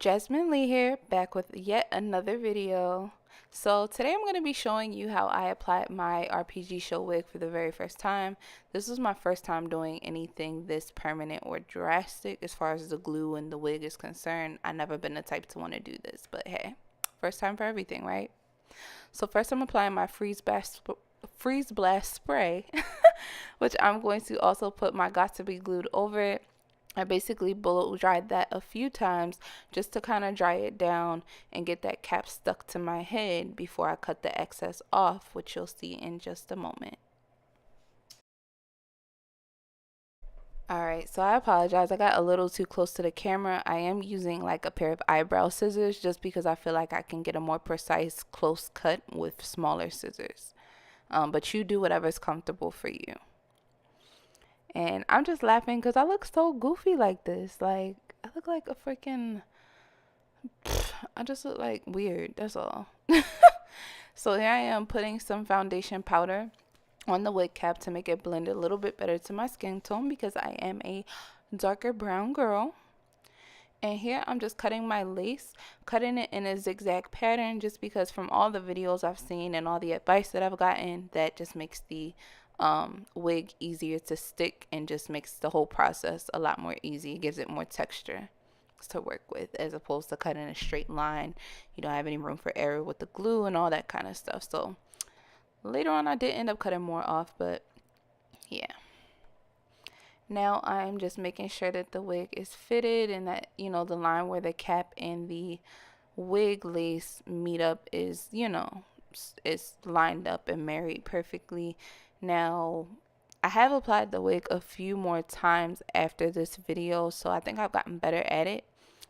Jazzmine Leigh here, back with yet another video. So today I'm going to be showing you how I applied my RPG show wig for the very first time. This was my first time doing anything this permanent or drastic as far as the glue and the wig is concerned. I've never been the type to want to do this, but hey, first time for everything, right? So first I'm applying my freeze blast spray, which I'm going to also put my got to be glued over it. I basically blow dried that a few times just to kind of dry it down and get that cap stuck to my head before I cut the excess off, which you'll see in just a moment. Alright, so I apologize. I got a little too close to the camera. I am using like a pair of eyebrow scissors just because I feel like I can get a more precise close cut with smaller scissors. But you do whatever's comfortable for you. And I'm just laughing because I look so goofy like this. Like, I look like a freaking... I just look like weird. That's all. So here I am putting some foundation powder on the wig cap to make it blend a little bit better to my skin tone because I am a darker brown girl. And here I'm just cutting my lace, cutting it in a zigzag pattern just because from all the videos I've seen and all the advice that I've gotten, that just makes the wig easier to stick and just makes the whole process a lot more easy. It gives it more texture to work with as opposed to cutting a straight line. You don't have any room for error with the glue and all that kind of stuff. So later on I did end up cutting more off, but yeah. Now I'm just making sure that the wig is fitted and that, you know, the line where the cap and the wig lace meet up is, you know, it's lined up and married perfectly. Now, I have applied the wig a few more times after this video, so I think I've gotten better at it.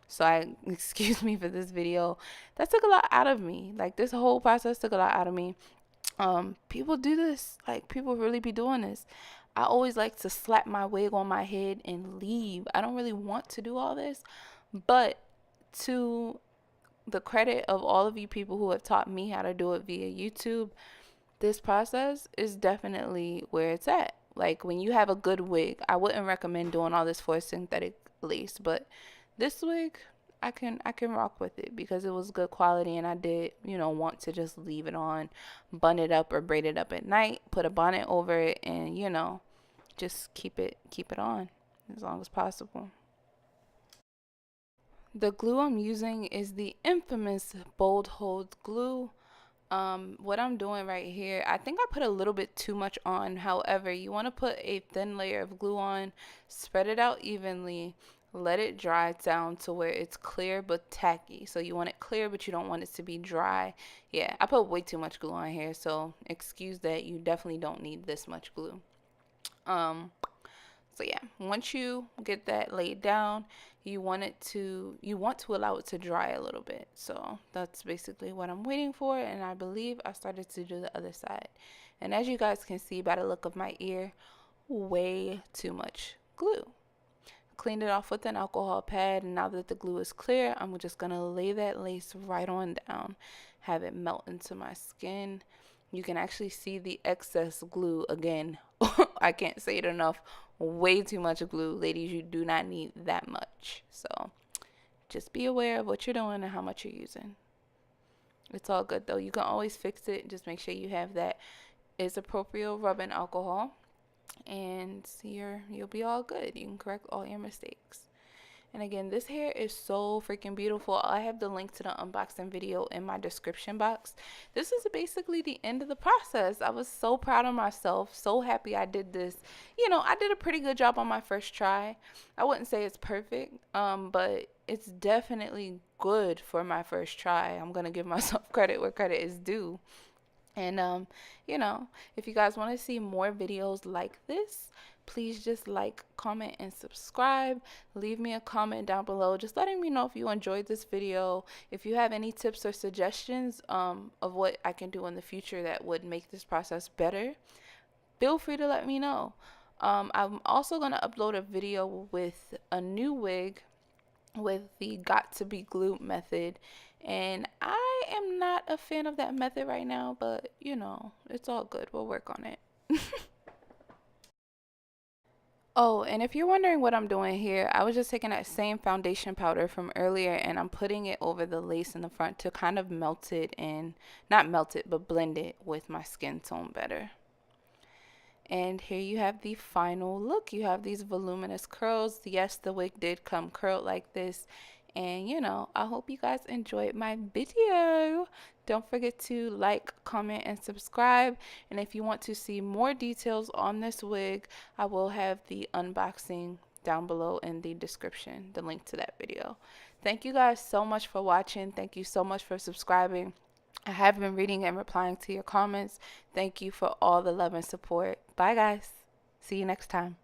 So excuse me for this video. That took a lot out of me. Like, this whole process took a lot out of me. People do this. Like, people really be doing this. I always like to slap my wig on my head and leave. I don't really want to do all this, but to the credit of all of you people who have taught me how to do it via YouTube, this process is definitely where it's at. Like, when you have a good wig, I wouldn't recommend doing all this for a synthetic lace, but this wig, I can rock with it because it was good quality, and I did, you know, want to just leave it on, bun it up or braid it up at night, put a bonnet over it, and, you know, just keep it on as long as possible. The glue I'm using is the infamous Bold Hold glue. What I'm doing right here, I think I put a little bit too much on. However, you want to put a thin layer of glue on, spread it out evenly, let it dry down to where it's clear but tacky. So you want it clear, but you don't want it to be dry. Yeah, I put way too much glue on here, so excuse that. You definitely don't need this much glue. So yeah, once you get that laid down, you want to allow it to dry a little bit. So that's basically what I'm waiting for, and I believe I started to do the other side. And as you guys can see by the look of my ear, way too much glue. Cleaned it off with an alcohol pad, and now that the glue is clear, I'm just gonna lay that lace right on down, have it melt into my skin. You can actually see the excess glue again. I can't say it enough. Way too much glue. Ladies, you do not need that much. So just be aware of what you're doing and how much you're using. It's all good though. You can always fix it. Just make sure you have that is appropriate rubbing alcohol, and you'll be all good. You can correct all your mistakes. And again, this hair is so freaking beautiful. I have the link to the unboxing video in my description box. This is basically the end of the process. I was so proud of myself, so happy I did this. You know, I did a pretty good job on my first try. I wouldn't say it's perfect, but it's definitely good for my first try. I'm going to give myself credit where credit is due. And you know, if you guys want to see more videos like this, please just like, comment, and subscribe. Leave me a comment down below just letting me know if you enjoyed this video. If you have any tips or suggestions of what I can do in the future that would make this process better, feel free to let me know. I'm also going to upload a video with a new wig with the got to be glued method, and I am not a fan of that method right now, but you know, it's all good. We'll work on it. Oh, and if you're wondering what I'm doing here, I was just taking that same foundation powder from earlier and I'm putting it over the lace in the front to kind of melt it and not melt it, but blend it with my skin tone better. And here you have the final look. You have these voluminous curls. Yes, the wig did come curled like this. And you know, I hope you guys enjoyed my video. Don't forget to like, comment, and subscribe. And if you want to see more details on this wig, I will have the unboxing down below in the description, the link to that video. Thank you guys so much for watching. Thank you so much for subscribing. I have been reading and replying to your comments. Thank you for all the love and support. Bye, guys. See you next time.